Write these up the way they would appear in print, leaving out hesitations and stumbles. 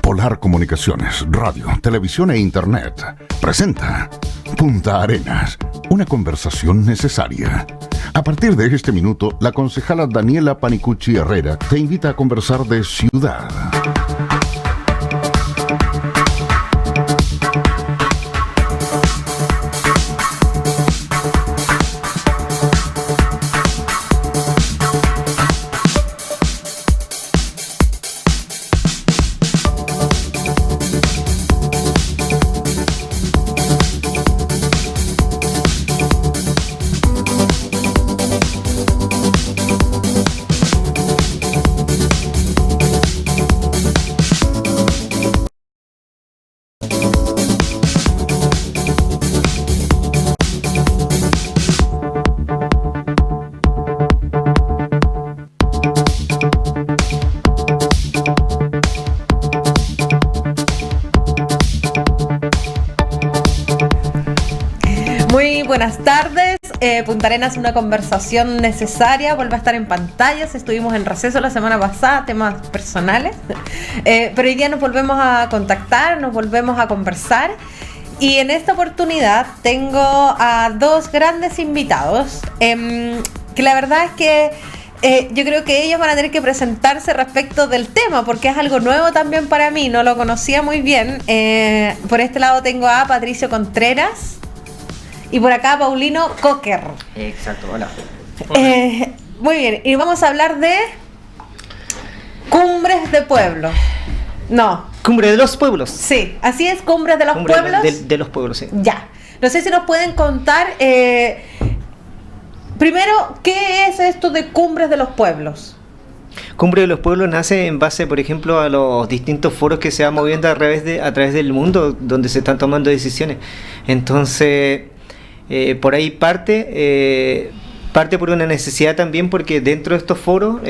Polar Comunicaciones, radio, televisión e internet presenta Punta Arenas, una conversación necesaria. A partir de este minuto, la concejala Daniela Panicucci Herrera te invita a conversar de ciudad. Buenas tardes, Punta Arenas, una conversación necesaria, vuelve a estar en pantallas, estuvimos en receso la semana pasada, temas personales, pero hoy día nos volvemos a contactar, nos volvemos a conversar y en esta oportunidad tengo a dos grandes invitados, que la verdad es que yo creo que ellos van a tener que presentarse respecto del tema, porque es algo nuevo también para mí, no lo conocía muy bien. Por este lado tengo a Patricio Contreras y por acá Paulino Cocker. Exacto, hola. Muy bien, y vamos a hablar de Cumbres de Pueblos. No. Cumbre de los Pueblos. Sí, así es, Cumbres de los Cumbre Pueblos. De los Pueblos, sí. Ya. No sé si nos pueden contar, primero, ¿qué es esto de Cumbres de los Pueblos? Cumbre de los Pueblos nace en base, por ejemplo, a los distintos foros que se van moviendo a través del mundo, donde se están tomando decisiones. Entonces, por ahí parte por una necesidad también, porque dentro de estos foros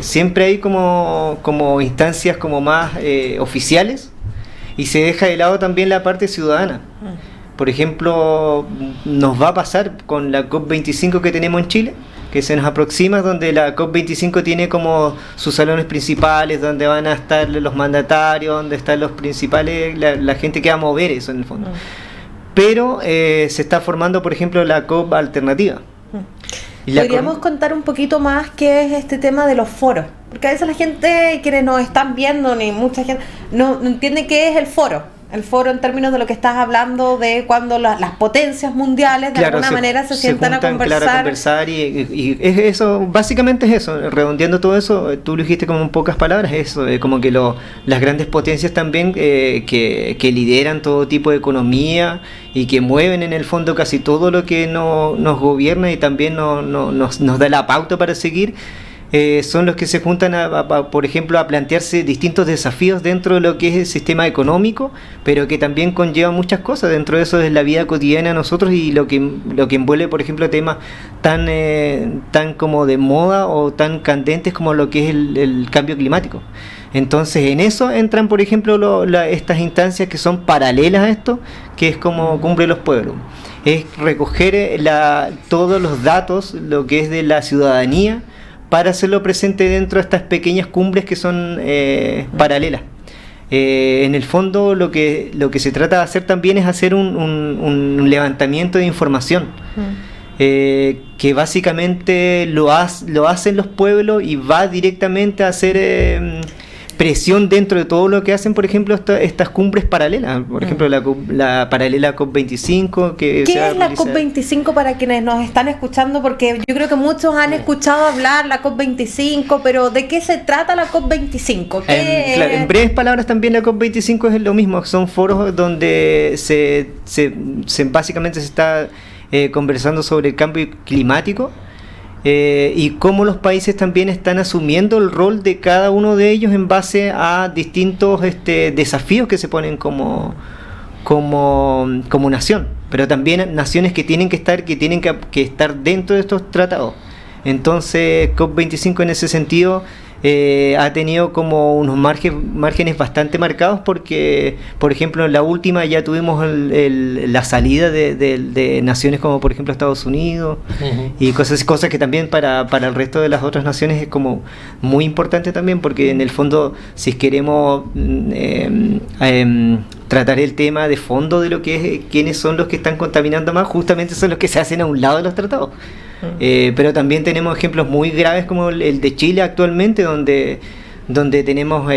siempre hay como instancias como más oficiales, y se deja de lado también la parte ciudadana. Por ejemplo, nos va a pasar con la COP25 que tenemos en Chile, que se nos aproxima, donde la COP25 tiene como sus salones principales, donde van a estar los mandatarios, donde están los principales, la gente que va a mover eso en el fondo. Pero se está formando, por ejemplo, la COP alternativa. ¿Podríamos contar un poquito más qué es este tema de los foros? Porque a veces la gente, quienes nos están viendo, ni mucha gente, no entiende qué es el foro. El foro en términos de lo que estás hablando, de cuando las potencias mundiales de alguna manera se sientan a conversar. Claro, a conversar y es eso, básicamente es eso, redondeando todo eso, tú lo dijiste como en pocas palabras, eso, como que las grandes potencias también que lideran todo tipo de economía y que mueven en el fondo casi todo lo que nos gobierna y también nos da la pauta para seguir. Son los que se juntan por ejemplo, a plantearse distintos desafíos dentro de lo que es el sistema económico, pero que también conlleva muchas cosas. Dentro de eso es la vida cotidiana de nosotros y lo que envuelve, por ejemplo, temas tan como de moda o tan candentes como lo que es el cambio climático. Entonces en eso entran, por ejemplo, estas instancias que son paralelas a esto, que es como Cumbre de los Pueblos. Es recoger todos los datos, lo que es de la ciudadanía, para hacerlo presente dentro de estas pequeñas cumbres que son paralelas. En el fondo lo que se trata de hacer también es hacer un levantamiento de información, que básicamente lo hacen los pueblos y va directamente a hacer presión dentro de todo lo que hacen, por ejemplo, estas cumbres paralelas, por ejemplo, la paralela COP25. ¿Qué es la COP25 para quienes nos están escuchando? Porque yo creo que muchos han escuchado hablar la COP25, pero ¿de qué se trata la COP25? Claro, en breves palabras, también la COP25 es lo mismo, son foros donde básicamente se está conversando sobre el cambio climático. Y cómo los países también están asumiendo el rol de cada uno de ellos en base a distintos desafíos que se ponen como nación, pero también naciones que tienen que estar dentro de estos tratados. Entonces COP25 en ese sentido ha tenido como unos márgenes bastante marcados, porque, por ejemplo, en la última ya tuvimos la salida de naciones como, por ejemplo, Estados Unidos, y cosas que también para el resto de las otras naciones es como muy importante también, porque en el fondo, si queremos tratar el tema de fondo de lo que es quiénes son los que están contaminando más, justamente son los que se hacen a un lado de los tratados. Pero también tenemos ejemplos muy graves como el de Chile actualmente, donde tenemos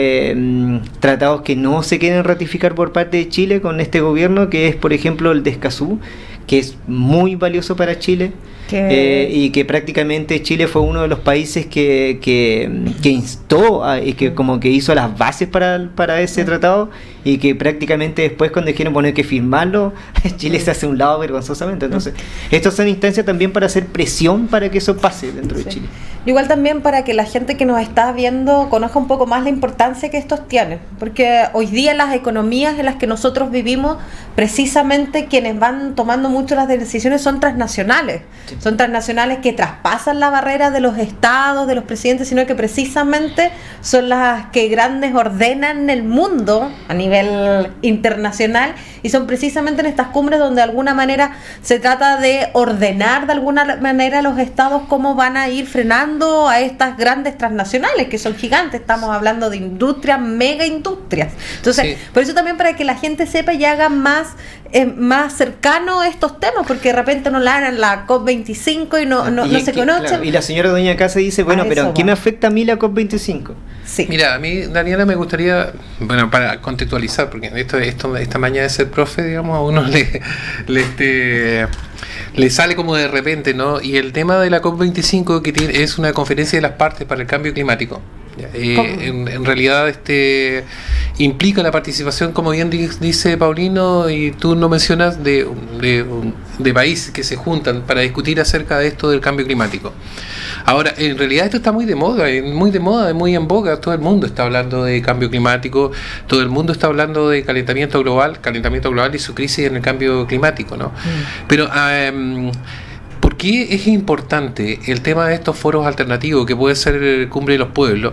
tratados que no se quieren ratificar por parte de Chile con este gobierno, que es, por ejemplo, el de Escazú, que es muy valioso para Chile, y que prácticamente Chile fue uno de los países que instó y que como que hizo las bases para ese tratado, y que prácticamente después, cuando dijeron bueno, hay que firmarlo, Chile se hace a un lado vergonzosamente. Entonces, estas son instancias también para hacer presión para que eso pase dentro de Chile. Igual también para que la gente que nos está viendo conozca un poco más la importancia que estos tienen, porque hoy día las economías en las que nosotros vivimos, precisamente quienes van tomando mucho las decisiones son transnacionales. Sí. Son transnacionales que traspasan la barrera de los estados, de los presidentes, sino que precisamente son las que grandes ordenan el mundo a nivel internacional, y son precisamente en estas cumbres donde de alguna manera se trata de ordenar de alguna manera los estados cómo van a ir frenando a estas grandes transnacionales que son gigantes. Estamos hablando de industrias, mega industrias. Entonces, por eso también, para que la gente sepa y haga más cercano estos temas, porque de repente no la dan en la COP25 y no se conocen. Claro, y la señora Doña Casa dice, bueno, pero ¿en qué me afecta a mí la COP25? Sí. Mira, a mí, Daniela, me gustaría, bueno, para contextualizar, porque esta mañana de ser profe, digamos, a uno le sale como de repente, ¿no? Y el tema de la COP25, que es una conferencia de las partes para el cambio climático, en realidad implica la participación, como bien dice Paulino, y tú no mencionas, de países que se juntan para discutir acerca de esto del cambio climático. Ahora, en realidad esto está muy de moda, muy en boga. Todo el mundo está hablando de cambio climático, todo el mundo está hablando de calentamiento global y su crisis en el cambio climático, ¿no? Pero ¿por qué es importante el tema de estos foros alternativos, que puede ser Cumbre de los Pueblos?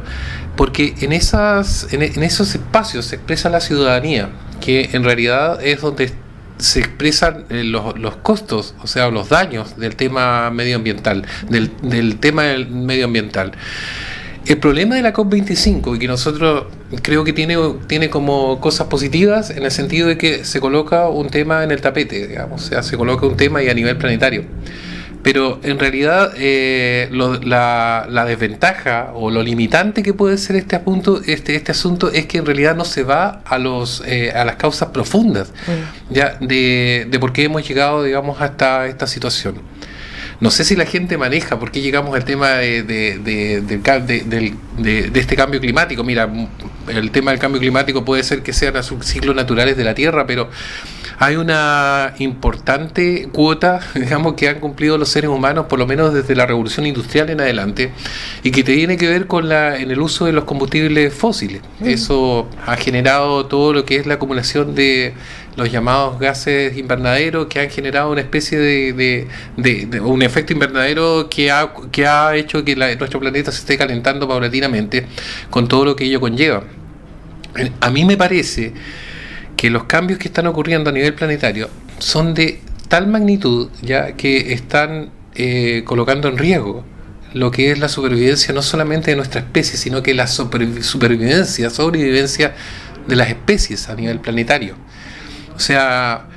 Porque en esos espacios se expresa la ciudadanía, que en realidad es donde se expresan los costos, o sea, los daños del tema medioambiental, del tema medioambiental. El problema de la COP25, y que nosotros creo que tiene como cosas positivas, en el sentido de que se coloca un tema en el tapete, digamos, o sea, se coloca un tema y a nivel planetario. Pero en realidad la desventaja o lo limitante que puede ser este asunto es que en realidad no se va a las causas profundas ya de por qué hemos llegado, digamos, hasta esta situación. No sé si la gente maneja por qué llegamos al tema de este cambio climático. Mira, el tema del cambio climático puede ser que sean los ciclos naturales de la Tierra, pero hay una importante cuota, digamos, que han cumplido los seres humanos, por lo menos desde la revolución industrial en adelante, y que tiene que ver con en el uso de los combustibles fósiles. Eso ha generado todo lo que es la acumulación de los llamados gases invernaderos, que han generado una especie de un efecto invernadero que ha hecho que nuestro planeta se esté calentando paulatinamente, con todo lo que ello conlleva. A mí me parece que los cambios que están ocurriendo a nivel planetario son de tal magnitud ya que están colocando en riesgo lo que es la supervivencia no solamente de nuestra especie, sino que la sobrevivencia de las especies a nivel planetario. O sea,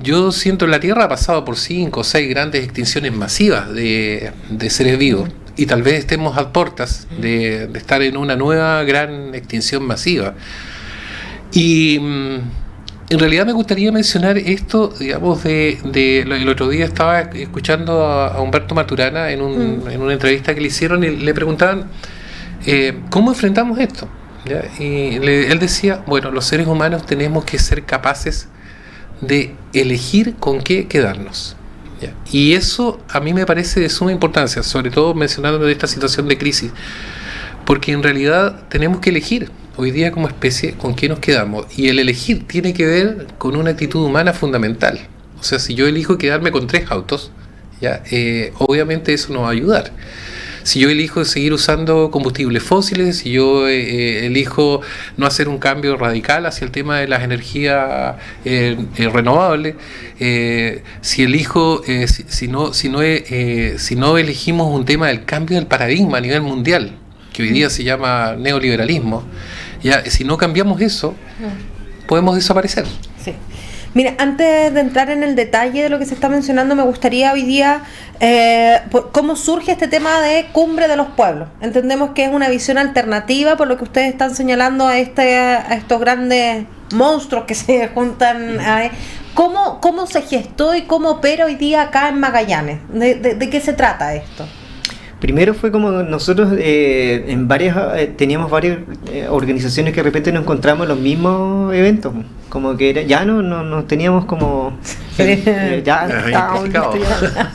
yo siento que la Tierra ha pasado por 5 o 6 grandes extinciones masivas de seres vivos, y tal vez estemos a puertas de estar en una nueva gran extinción masiva. Y en realidad me gustaría mencionar esto, digamos, el otro día estaba escuchando a Humberto Maturana en una entrevista que le hicieron, y le preguntaban ¿cómo enfrentamos esto? ¿Ya? Y él decía, bueno, los seres humanos tenemos que ser capaces de elegir con qué quedarnos. ¿Ya? Y eso a mí me parece de suma importancia, sobre todo mencionando esta situación de crisis, porque en realidad tenemos que elegir hoy día como especie con qué nos quedamos, y el elegir tiene que ver con una actitud humana fundamental. O sea, si yo elijo quedarme con 3 autos, ya obviamente eso no va a ayudar. si yo elijo seguir usando combustibles fósiles, si yo elijo no hacer un cambio radical hacia el tema de las energías renovables, si elijo, si no elegimos un tema del cambio del paradigma a nivel mundial, que hoy día se llama neoliberalismo, ya, si no cambiamos eso, podemos desaparecer. Sí. Mira, antes de entrar en el detalle de lo que se está mencionando, me gustaría hoy día cómo surge este tema de Cumbre de los Pueblos. Entendemos que es una visión alternativa, por lo que ustedes están señalando a estos grandes monstruos que se juntan. ¿Cómo se gestó y cómo opera hoy día acá en Magallanes? ¿De qué se trata esto? Primero fue como nosotros teníamos varias organizaciones que de repente nos encontramos en los mismos eventos, como que ya no teníamos como ya estábamos listos ya.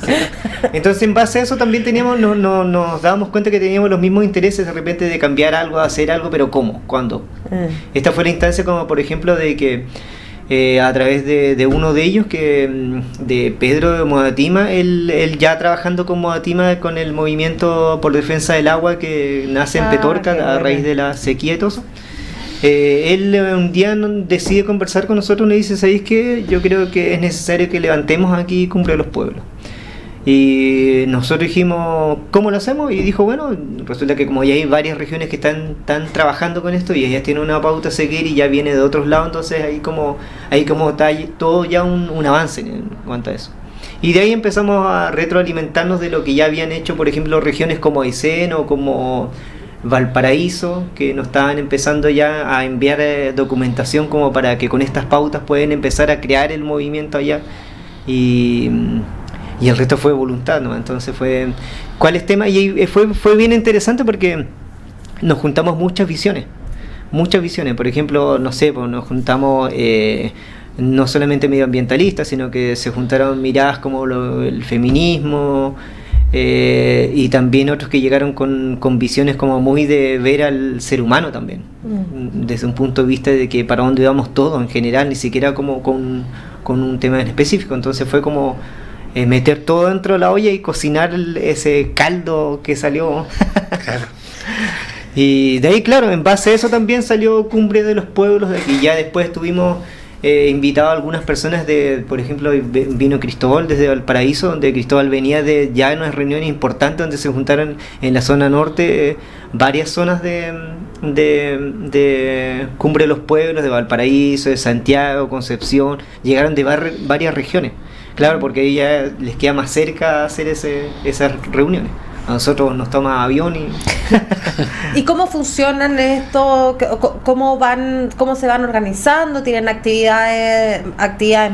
Entonces en base a eso también nos dábamos cuenta que teníamos los mismos intereses de repente de cambiar algo, de hacer algo, pero ¿cómo? ¿Cuándo? Esta fue la instancia como por ejemplo de que a través de uno de ellos, de Pedro de Modatima, él ya trabajando con Modatima con el movimiento por defensa del agua que nace en Petorca a raíz de la sequía y todo eso. Él un día decide conversar con nosotros y nos dice: ¿sabéis qué? Yo creo que es necesario que levantemos aquí Cumbre de los Pueblos. Y nosotros dijimos, ¿cómo lo hacemos? Y dijo, bueno, resulta que como ya hay varias regiones que están trabajando con esto y ellas tienen una pauta a seguir y ya viene de otros lados, entonces ahí como está todo ya un avance en cuanto a eso. Y de ahí empezamos a retroalimentarnos de lo que ya habían hecho, por ejemplo, regiones como Aysén o como Valparaíso, que nos estaban empezando ya a enviar documentación como para que con estas pautas pueden empezar a crear el movimiento allá. Y el resto fue voluntad, ¿no? Entonces ¿cuál es el tema? Y fue bien interesante porque nos juntamos muchas visiones. Por ejemplo, no sé, pues nos juntamos no solamente medioambientalistas, sino que se juntaron miradas como el feminismo, y también otros que llegaron con visiones como muy de ver al ser humano también, desde un punto de vista de que para dónde vamos todos en general, ni siquiera como con un tema en específico. Entonces fue como meter todo dentro de la olla y cocinar ese caldo que salió. Claro. Y de ahí, claro, en base a eso también salió Cumbre de los Pueblos, de que ya después tuvimos invitado a algunas personas por ejemplo, vino Cristóbal desde Valparaíso, donde Cristóbal venía de ya unas reuniones importantes donde se juntaron en la zona norte varias zonas de Cumbre de los Pueblos, de Valparaíso, de Santiago, Concepción, llegaron de varias regiones. Claro, porque ahí ya les queda más cerca hacer esas reuniones. A nosotros nos toma avión y... ¿Y cómo funcionan esto? ¿Cómo se van organizando? ¿Tienen actividades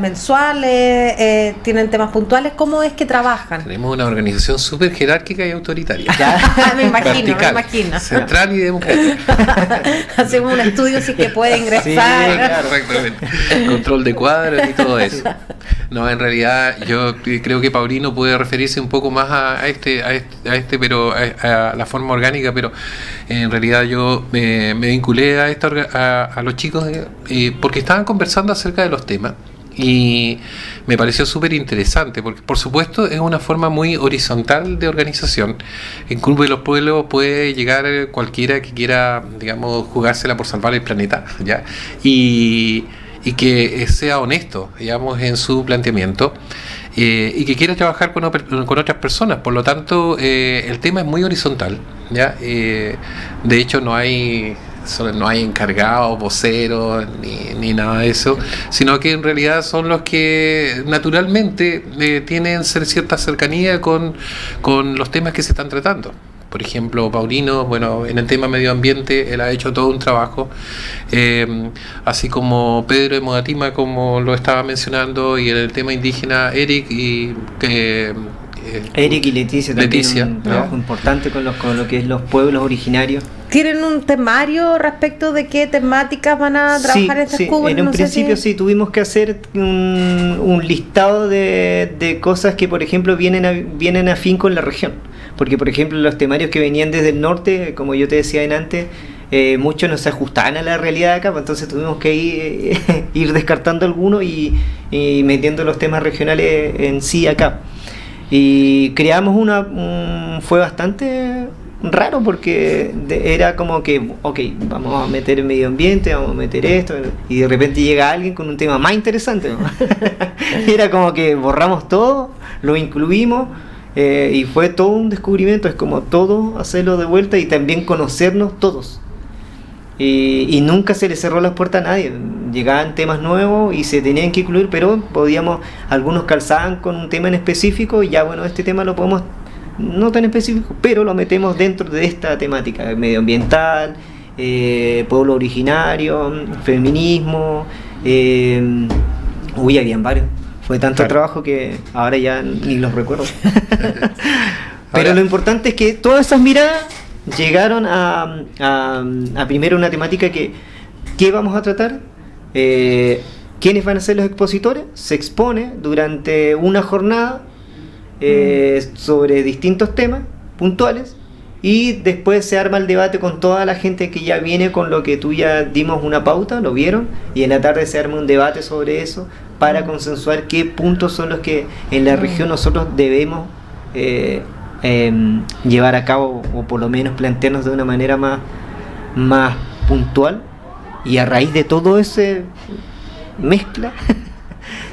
mensuales? ¿Tienen temas puntuales? ¿Cómo es que trabajan? Tenemos una organización súper jerárquica y autoritaria. Me imagino. Central y democrática. Hacemos un estudio si que puede ingresar. Sí, claro, exactamente. Control de cuadros y todo eso. No, en realidad yo creo que Paulino puede referirse un poco más a pero a la forma orgánica, pero en realidad yo me vinculé a los chicos porque estaban conversando acerca de los temas y me pareció súper interesante porque por supuesto es una forma muy horizontal de organización. En Cumbre de los Pueblos puede llegar cualquiera que quiera, digamos, jugársela por salvar el planeta, ¿ya? Y que sea honesto, digamos, en su planteamiento. Y que quiera trabajar con otras personas. Por lo tanto, el tema es muy horizontal, ¿ya? De hecho, no hay encargados, voceros, ni nada de eso, sino que en realidad son los que naturalmente tienen cierta cercanía con los temas que se están tratando. Por ejemplo, Paulino, bueno, en el tema medio ambiente, él ha hecho todo un trabajo, así como Pedro de Modatima, como lo estaba mencionando, y en el tema indígena, Eric y Leticia también un trabajo importante con lo que es los pueblos originarios. ¿Tienen un temario respecto de qué temáticas van a trabajar en estas cubres? En un principio sí, tuvimos que hacer un listado de cosas que, por ejemplo, vienen afín con la región. Porque, por ejemplo, los temarios que venían desde el norte, como yo te decía antes, muchos no se ajustaban a la realidad de acá, pues entonces tuvimos que ir descartando algunos y metiendo los temas regionales en sí acá. Y creamos fue bastante raro porque era como que, ok, vamos a meter el medio ambiente, vamos a meter esto, y de repente llega alguien con un tema más interesante, ¿no? Era como que borramos todo, lo incluimos, y fue todo un descubrimiento, es como todo hacerlo de vuelta y también conocernos todos. Y nunca se le cerró las puertas a nadie, llegaban temas nuevos y se tenían que incluir, pero algunos calzaban con un tema en específico y ya bueno, este tema lo podemos, no tan específico, pero lo metemos dentro de esta temática, medioambiental, pueblo originario, feminismo, habían varios, fue tanto trabajo que ahora ya ni los recuerdo. Pero lo importante es que todas esas miradas llegaron a primero una temática que vamos a tratar, quiénes van a ser los expositores, se expone durante una jornada sobre distintos temas puntuales y después se arma el debate con toda la gente que ya viene con lo que tú ya dimos una pauta, lo vieron, y en la tarde se arma un debate sobre eso para consensuar qué puntos son los que en la región nosotros debemos llevar a cabo, o por lo menos plantearnos de una manera más puntual, y a raíz de todo ese mezcla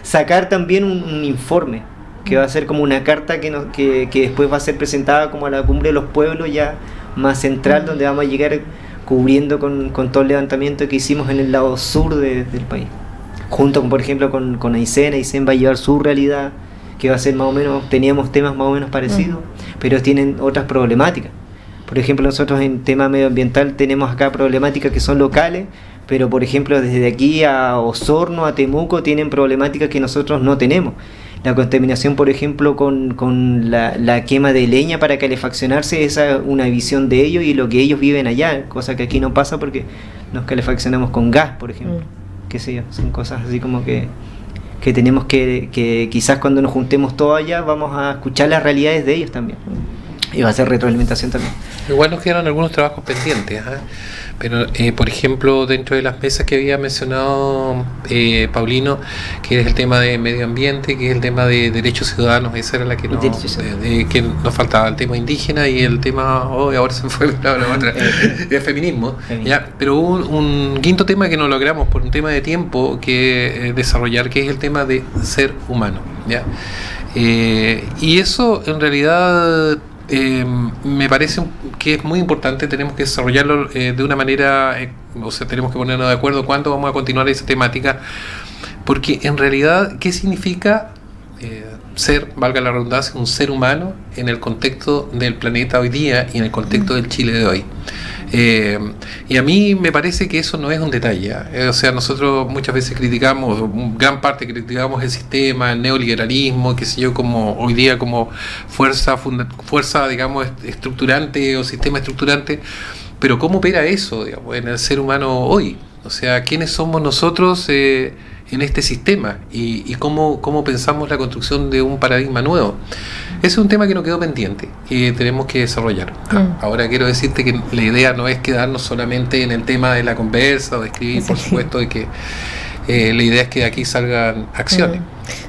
sacar también un informe que va a ser como una carta que después va a ser presentada como a la cumbre de los pueblos ya más central, donde vamos a llegar cubriendo con todo el levantamiento que hicimos en el lado sur del país, junto con, por ejemplo, con Aysén va a llevar su realidad, que va a ser más o menos, teníamos temas más o menos parecidos, pero tienen otras problemáticas. Por ejemplo, nosotros en tema medioambiental tenemos acá problemáticas que son locales, pero por ejemplo desde aquí a Osorno, a Temuco, tienen problemáticas que nosotros no tenemos. La contaminación, por ejemplo, con la quema de leña para calefaccionarse, esa es una visión de ellos y lo que ellos viven allá, cosa que aquí no pasa porque nos calefaccionamos con gas, por ejemplo. Qué sé yo, son cosas así como que tenemos que quizás cuando nos juntemos todos allá vamos a escuchar las realidades de ellos también, y va a ser retroalimentación también. Igual nos quedan algunos trabajos pendientes, pero por ejemplo dentro de las mesas que había mencionado Paulino, que es el tema de medio ambiente, que es el tema de derechos ciudadanos, esa era la que que nos faltaba, el tema indígena y el tema, ahora se me fue la otra, de feminismo. ¿Ya? Pero hubo un quinto tema que no logramos por un tema de tiempo que desarrollar, que es el tema de ser humano, ¿ya? Y eso en realidad me parece que es muy importante, tenemos que desarrollarlo de una manera, tenemos que ponernos de acuerdo cuándo vamos a continuar esa temática, porque en realidad, ¿qué significa ser, valga la redundancia, un ser humano en el contexto del planeta hoy día y en el contexto del Chile de hoy? Y a mí me parece que eso no es un detalle, nosotros muchas veces criticamos, gran parte criticamos el sistema, el neoliberalismo, qué sé yo, como hoy día como fuerza digamos estructurante o sistema estructurante, pero ¿cómo opera eso, digamos, en el ser humano hoy? ¿Quiénes somos nosotros en este sistema y cómo pensamos la construcción de un paradigma nuevo? Ese es un tema que nos quedó pendiente y tenemos que desarrollar. Ahora quiero decirte que la idea no es quedarnos solamente en el tema de la conversa o de escribir, por supuesto, de que la idea es que de aquí salgan acciones.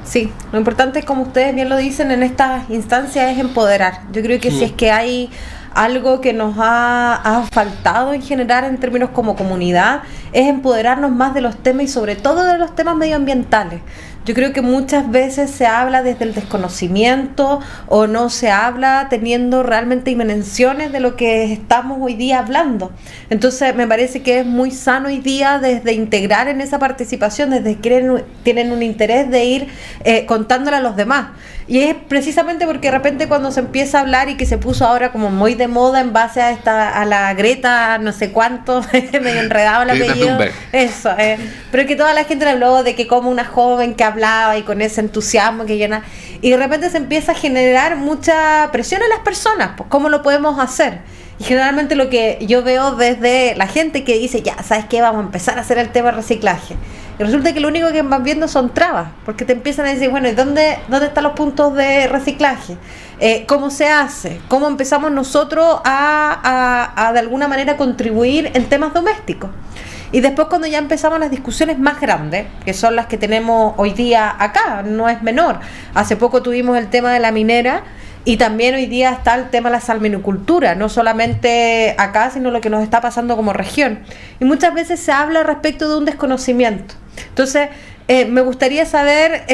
Sí, lo importante, como ustedes bien lo dicen en estas instancias, es empoderar. Yo creo que si es que hay algo que nos ha faltado en general en términos como comunidad, es empoderarnos más de los temas y sobre todo de los temas medioambientales. Yo creo que muchas veces se habla desde el desconocimiento o no se habla teniendo realmente dimensiones de lo que estamos hoy día hablando. Entonces me parece que es muy sano hoy día desde integrar en esa participación, desde que tienen un interés de ir contándole a los demás. Y es precisamente porque de repente cuando se empieza a hablar y que se puso ahora como muy de moda en base a la Greta no sé cuánto, medio enredado el apellido, eso, pero que toda la gente le habló de que como una joven que hablaba y con ese entusiasmo que llena, y de repente se empieza a generar mucha presión en las personas, pues ¿cómo lo podemos hacer? Y generalmente lo que yo veo desde la gente que dice, ya, ¿sabes qué? Vamos a empezar a hacer el tema de reciclaje. Y resulta que lo único que van viendo son trabas, porque te empiezan a decir, bueno, ¿y dónde están los puntos de reciclaje? ¿Cómo se hace? ¿Cómo empezamos nosotros a de alguna manera contribuir en temas domésticos? Y después cuando ya empezamos las discusiones más grandes, que son las que tenemos hoy día acá, no es menor. Hace poco tuvimos el tema de la minera, Y también hoy día está el tema de la salminocultura, no solamente acá, sino lo que nos está pasando como región. Y muchas veces se habla respecto de un desconocimiento. Entonces, me gustaría saber,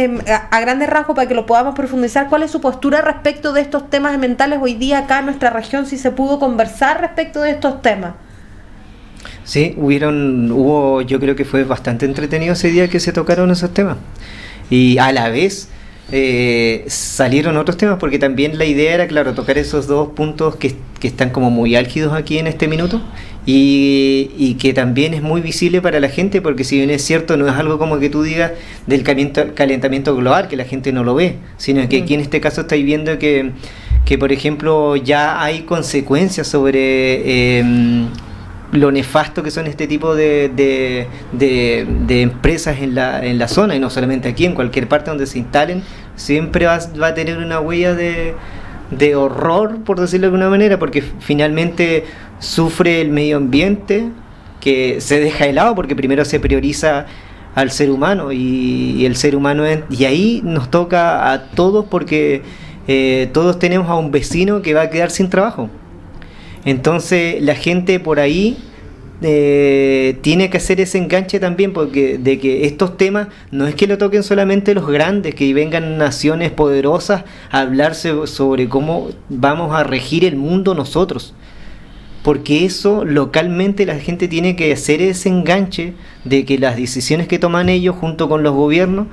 a grandes rasgos, para que lo podamos profundizar, cuál es su postura respecto de estos temas ambientales hoy día acá en nuestra región, si se pudo conversar respecto de estos temas. Sí, yo creo que fue bastante entretenido ese día que se tocaron esos temas. Y a la vez salieron otros temas, porque también la idea era, claro, tocar esos dos puntos que están como muy álgidos aquí en este minuto, y que también es muy visible para la gente, porque si bien es cierto, no es algo como que tú digas del calentamiento global, que la gente no lo ve, sino que aquí en este caso estáis viendo que por ejemplo, ya hay consecuencias sobre lo nefasto que son este tipo de empresas en la zona, y no solamente aquí, en cualquier parte donde se instalen, siempre va a tener una huella de horror, por decirlo de alguna manera, porque finalmente sufre el medio ambiente, que se deja de lado porque primero se prioriza al ser humano, y el ser humano y ahí nos toca a todos, porque todos tenemos a un vecino que va a quedar sin trabajo. Entonces la gente por ahí tiene que hacer ese enganche también, porque de que estos temas no es que lo toquen solamente los grandes, que vengan naciones poderosas a hablarse sobre cómo vamos a regir el mundo nosotros, porque eso localmente la gente tiene que hacer ese enganche de que las decisiones que toman ellos junto con los gobiernos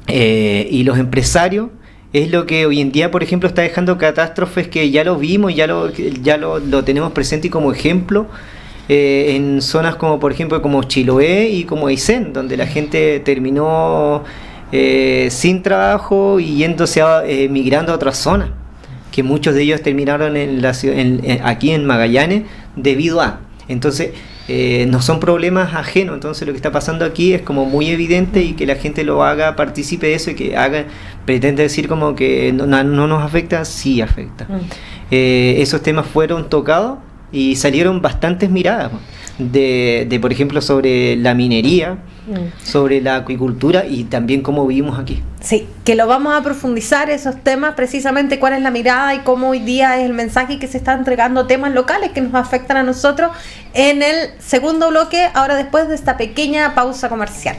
y los empresarios es lo que hoy en día, por ejemplo, está dejando catástrofes que ya lo vimos, ya lo tenemos presente y como ejemplo en zonas como, por ejemplo, como Chiloé y como Aysén, donde la gente terminó sin trabajo y migrando a otras zonas, que muchos de ellos terminaron aquí en Magallanes debido a. Entonces, no son problemas ajenos, entonces lo que está pasando aquí es como muy evidente, y que la gente lo haga partícipe de eso, y que pretende decir como que no nos afecta, sí afecta. Esos temas fueron tocados y salieron bastantes miradas de por ejemplo, sobre la minería, sobre la acuicultura y también cómo vivimos aquí. Sí, que lo vamos a profundizar esos temas, precisamente cuál es la mirada y cómo hoy día es el mensaje que se está entregando, temas locales que nos afectan a nosotros, en el segundo bloque, ahora después de esta pequeña pausa comercial.